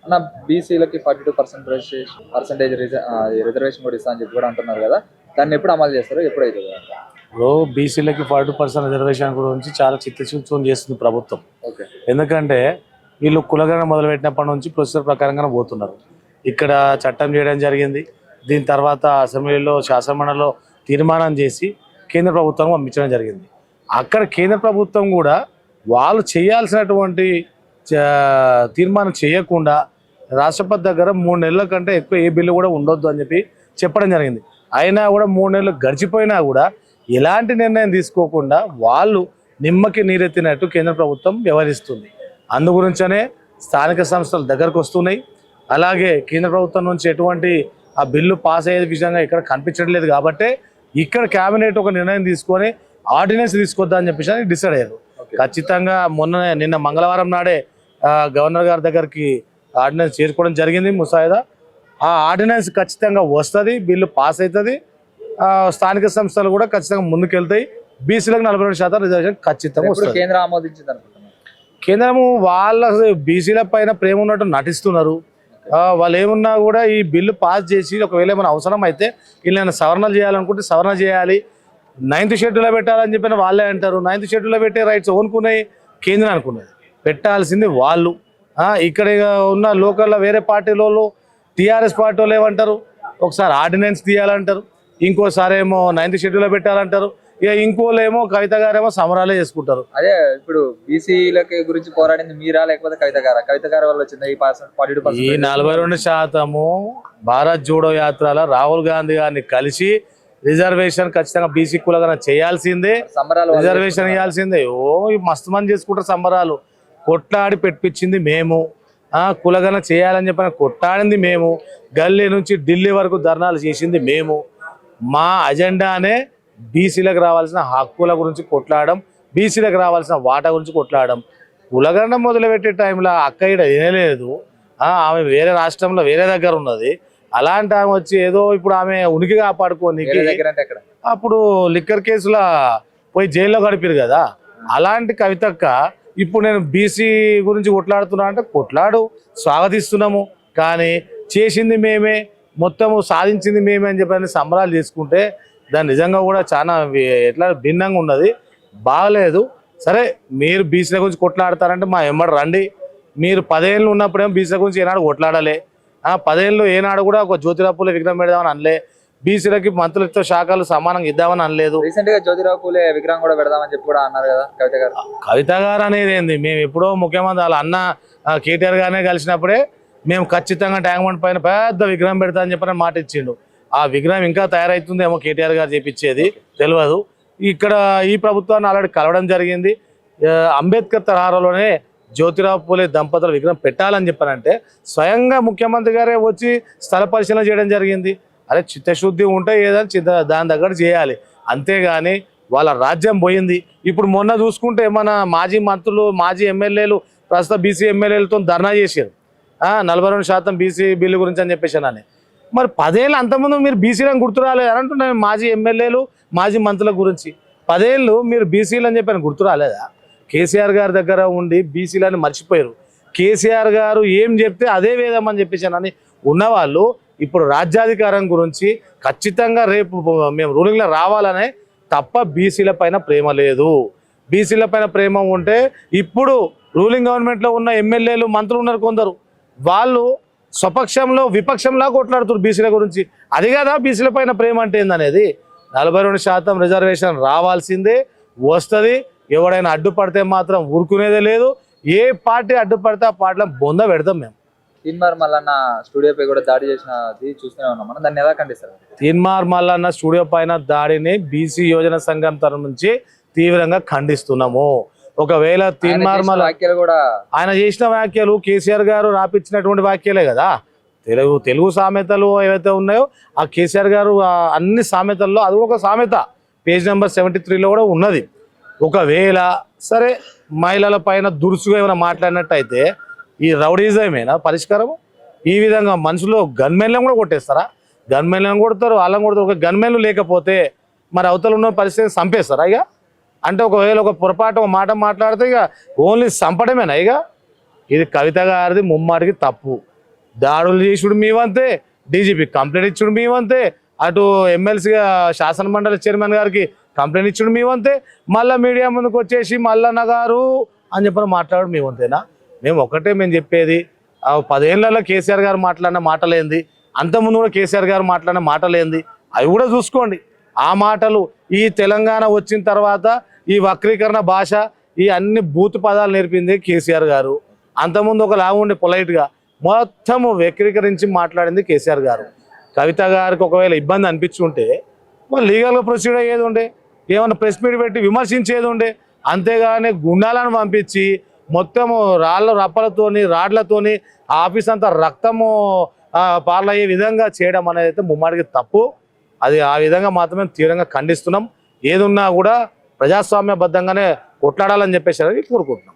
అన్న బీసీలకి 42% రిజర్వేషన్ కూడా ఇస్తా అని చెప్పి కూడా అంటున్నారు కదా, దాన్ని ఎప్పుడు అమలు చేస్తారు, ఎప్పుడు అవుతుంది? ఇప్పుడు బీసీలకి 42% రిజర్వేషన్ గురించి చాలా చిత్తశుద్ధితో చేస్తుంది ప్రభుత్వం. ఓకే. ఎందుకంటే వీళ్ళు కులగణన మొదలుపెట్టినప్పటి నుంచి ప్రొసీజర్ ప్రకారంగానే పోతున్నారు. ఇక్కడ చట్టం చేయడం జరిగింది. దీని తర్వాత అసెంబ్లీలో శాసనమండలిలో తీర్మానం చేసి కేంద్ర ప్రభుత్వం పంపించడం జరిగింది. అక్కడ కేంద్ర ప్రభుత్వం కూడా వాళ్ళు చేయాల్సినటువంటి తీర్మానం చేయకుండా రాష్ట్రపతి దగ్గర 3 నెలల కంటే ఎక్కువ ఏ బిల్లు కూడా ఉండొద్దు అని చెప్పి చెప్పడం జరిగింది. అయినా కూడా 3 నెలలు గడిచిపోయినా కూడా ఎలాంటి నిర్ణయం తీసుకోకుండా వాళ్ళు నిమ్మకి నీరెత్తినట్టు కేంద్ర ప్రభుత్వం వ్యవహరిస్తుంది. అందుగురించనే స్థానిక సంస్థలు దగ్గరకు వస్తున్నాయి. అలాగే కేంద్ర ప్రభుత్వం నుంచి ఎటువంటి ఆ బిల్లు పాస్ అయ్యే విషయంగా ఇక్కడ కనిపించట్లేదు. కాబట్టి ఇక్కడ కేబినెట్ ఒక నిర్ణయం తీసుకొని ఆర్డినెన్స్ తీసుకొద్దా అని చెప్పేసి డిసైడ్ అయ్యారు. ఖచ్చితంగా నిన్న మంగళవారం నాడే గవర్నర్ గారి దగ్గరికి ఆర్డినెన్స్ చేరుకోవడం జరిగింది ముసాయిదా. ఆ ఆర్డినెన్స్ ఖచ్చితంగా వస్తుంది, బిల్లు పాస్ అవుతుంది. స్థానిక సంస్థలు కూడా ఖచ్చితంగా ముందుకెళ్తాయి. బీసీలకు 42% రిజర్వేషన్ ఖచ్చితంగా వస్తుంది. కేంద్రం ఆమోదించింది అనుకుంటున్నాను. కేంద్రము వాళ్ళ బీసీల పైన ప్రేమ ఉన్నట్టు నటిస్తున్నారు. వాళ్ళు ఏమున్నా కూడా ఈ బిల్లు పాస్ చేసి ఒకవేళ ఏమైనా అవసరం అయితే వీళ్ళని సవరణలు చేయాలనుకుంటే సవరణ చేయాలి. 9th షెడ్యూల్లో పెట్టాలని చెప్పిన వాళ్ళే అంటారు. 9th షెడ్యూల్లో పెట్టే రైట్స్ ఓనుకున్నాయి, కేంద్రం అనుకున్నది. పెట్టాల్సింది వాళ్ళు. ఇక్కడ ఉన్న లోకల్లో వేరే పార్టీలో టీఆర్ఎస్ పార్టీ వాళ్ళు ఏమంటారు, ఒకసారి ఆర్డినెన్స్ తీయాలంటారు, ఇంకోసారి ఏమో 9th షెడ్యూల్లో పెట్టాలంటారు. ఇక ఇంకోలేమో కవిత గారేమో సమరాలే చేసుకుంటారు. అదే ఇప్పుడు బీసీలకి గురించి పోరాడింది మీరా లేకపోతే కవిత గారా? కవిత గారి వల్ల వచ్చింది ఈ 42%. ఈ 42% భారత్ జోడో యాత్రలో రాహుల్ గాంధీ గారిని కలిసి రిజర్వేషన్ ఖచ్చితంగా బీసీ కులగన చేయాల్సిందే, రిజర్వేషన్ ఇవ్వాల్సిందే. మస్తు మంది చేసుకుంటారు సంబరాలు. కొట్లాడి పెట్టించింది మేము, కులగన చేయాలని చెప్పిన కొట్లాడింది మేము, గల్లీ నుంచి ఢిల్లీ వరకు ధర్నాలు చేసింది మేము. మా అజెండానే బీసీలకు రావాల్సిన హక్కుల గురించి కొట్లాడడం, బీసీలకు రావాల్సిన వాటా గురించి కొట్లాడడం. కులగండం మొదలుపెట్టే టైంలో అక్క ఇక్కడ వినలేదు. ఆమె వేరే రాష్ట్రంలో వేరే దగ్గర ఉన్నది. అలాంటి ఆమె వచ్చి ఏదో ఇప్పుడు ఆమె ఉనికి కాపాడుకోనికి అప్పుడు లిక్కర్ కేసుల పోయి జైల్లో గడిపారు కదా. అలాంటి కవితక్క ఇప్పుడు నేను బీసీ గురించి కొట్లాడుతున్నా అంటే కొట్లాడు, స్వాగతిస్తున్నాము. కానీ చేసింది మేమే, మొత్తము సాధించింది మేమే అని చెప్పి సంబరాలు చేసుకుంటే దాని నిజంగా కూడా చాలా ఎట్లా భిన్నంగా ఉన్నది, బాగలేదు. సరే మీరు బీసీల గురించి కొట్లాడతారంటే మా ఎమ్మడి రండి. మీరు 10 ఏళ్ళు ఉన్నప్పుడేమో బీసీల గురించి ఏనాడు కొట్లాడాలి. 10 ఏళ్ళు ఏనాడు కూడా ఒక జ్యోతిరావు పూలే విగ్రహం పెడదామని అనలే, బీసీలకి మంత్రులతో శాఖలు సమానంగా ఇద్దామని అనలేదు. రీసెంట్ గా జ్యోతిరావు పూలే విగ్రహం కూడా పెడదామని చెప్పి కూడా అన్నారు కదా కవిత గారు. కవిత గారు అనేది ఏంది, మేము ఎప్పుడో ముఖ్యమంత్రి వాళ్ళ అన్న కేటీఆర్ గారినే కలిసినప్పుడే మేము ఖచ్చితంగా ట్యాంక్ బండ్ పైన పెద్ద విగ్రహం పెడతా అని చెప్పని మాట ఇచ్చిండు. ఆ విగ్రహం ఇంకా తయారవుతుందేమో, కేటీఆర్ గారు చేపించేది తెలియదు. ఇక్కడ ఈ ప్రభుత్వాన్ని ఆల్రెడీ కలవడం జరిగింది. అంబేద్కర్ తరహాలోనే జ్యోతిరావు పూలే దంపతుల విగ్రహం పెట్టాలని చెప్పారంటే స్వయంగా ముఖ్యమంత్రి గారే వచ్చి స్థల పరిశీలన చేయడం జరిగింది. అరే చిత్తశుద్ధి ఉంటే ఏదైనా దాని దగ్గర చేయాలి, అంతేగాని వాళ్ళ రాజ్యం పోయింది. ఇప్పుడు మొన్న చూసుకుంటే మన మాజీ మంత్రులు, మాజీ ఎమ్మెల్యేలు, ప్రస్తుత బీసీ ఎమ్మెల్యేలతో ధర్నా చేశారు 42% బీసీ బిల్లు గురించి అని చెప్పేసానని. మరి 10 ఏళ్ళు అంతకుముందు మీరు బీసీలను గుర్తు రాలేదు అని అంటున్నాను. మాజీ ఎమ్మెల్యేలు, మాజీ మంత్రుల గురించి 10 ఏళ్ళు మీరు బీసీలు అని చెప్పని గుర్తు రాలేదా? కేసీఆర్ గారి దగ్గర ఉండి బీసీలని మర్చిపోయారు. కేసీఆర్ గారు ఏం చెప్తే అదే వేదమని చెప్పేసానని ఉన్నవాళ్ళు ఇప్పుడు రాజ్యాధికారం గురించి ఖచ్చితంగా రేపు మేము రూలింగ్లో రావాలనే తప్ప బీసీల పైన ప్రేమ లేదు. బీసీల పైన ప్రేమ ఉంటే ఇప్పుడు రూలింగ్ గవర్నమెంట్లో ఉన్న ఎమ్మెల్యేలు, మంత్రులు ఉన్నారు కొందరు, వాళ్ళు స్వపక్షంలో విపక్షంలా కొట్లాడుతారు బీసీల గురించి. అది కదా బీసీల పైన ప్రేమ అంటే ఏందనేది. 42% రిజర్వేషన్ రావాల్సిందే, వస్తుంది. ఎవడైనా అడ్డుపడితే మాత్రం ఊరుకునేదే లేదు. ఏ పార్టీ అడ్డుపడితే ఆ పార్టీలో బొంద పెడతాం మేము. తీన్మార్ మల్లన్న స్టూడియోపై కూడా దాడి చేసినది చూస్తూనే ఉన్నాం మనం. దాన్ని ఎలా ఖండిస్తారు? తీన్మార్ మల్లన్న స్టూడియో పైన దాడిని బీసీ యోజన సంఘం తరఫు నుంచి తీవ్రంగా ఖండిస్తున్నాము. ఒకవేళ తీన్మార్ మల్ల వ్యాఖ్యలు కూడా ఆయన చేసిన వ్యాఖ్యలు కేసీఆర్ గారు రాపించినటువంటి వ్యాఖ్యలే కదా. తెలుగు సామెతలు ఏవైతే ఉన్నాయో ఆ కేసీఆర్ గారు అన్ని సామెతల్లో అది ఒక సామెత పేజ్ నెంబర్ 73లో కూడా ఉన్నది. ఒకవేళ సరే మహిళల పైన దురుసుగా ఏమైనా మాట్లాడినట్టయితే ఈ రౌడీజమేనా పరిష్కారము? ఈ విధంగా మనుషులు గన్మెన్లను కూడా కొట్టేస్తారా? గన్మెన్లను కొడతారు, వాళ్ళని కొడతారు. ఒక గన్మెన్లు లేకపోతే మరి అవతల ఉన్న పరిస్థితి చంపేస్తారా? ఇక అంటే ఒకవేళ ఒక పొరపాటు ఒక మాట మాట్లాడితే ఇక ఓన్లీ చంపడమేనా? ఇక ఇది కవిత గారిది ముమ్మాడికి తప్పు. దాడులు చేసుడు మీ వంతే, డీజీపీ కంప్లైంట్ ఇచ్చుడు మీ వంతే, అటు ఎమ్మెల్సీగా శాసన మండలి చైర్మన్ గారికి కంప్లైంట్ ఇచ్చుడు మీ వంతే, మళ్ళీ మీడియా ముందుకు వచ్చేసి మల్లన్న గారు అని చెప్పని మాట్లాడు మీ వంతేనా? మేము చెప్పేది 10 ఏళ్లలో కేసీఆర్ గారు మాట్లాడిన మాటలేంది, అంతకుముందు కూడా కేసీఆర్ గారు మాట్లాడిన మాటలేంది, అవి కూడా చూసుకోండి. ఆ మాటలు ఈ తెలంగాణ వచ్చిన తర్వాత ఈ వక్రీకరణ భాష, ఈ అన్ని బూతు పదాలు నేర్పింది కేసీఆర్ గారు. అంతకుముందు ఒక లాగా ఉండి పొలైట్గా మొత్తము వక్రీకరించి మాట్లాడింది కేసీఆర్ గారు. కవిత గారికి ఒకవేళ ఇబ్బంది అనిపించుంటే వాళ్ళు లీగల్గా ప్రొసీడ్ అయ్యేది ఉండే, ఏమైనా ప్రెస్ మీట్ పెట్టి విమర్శించేది ఉండే. అంతేగాని గుండాలను పంపించి మొత్తము రప్పలతోని రాడ్లతోని ఆఫీస్ అంతా రక్తము పాలయ్యే విధంగా చేయడం అనేది అయితే ముమ్మాడికి తప్పు. అది ఆ విధంగా మాత్రమే తీవ్రంగా ఖండిస్తున్నాం. ఏదున్నా కూడా ప్రజాస్వామ్యబద్ధంగానే కొట్లాడాలని చెప్పేసి కోరుకుంటున్నాం.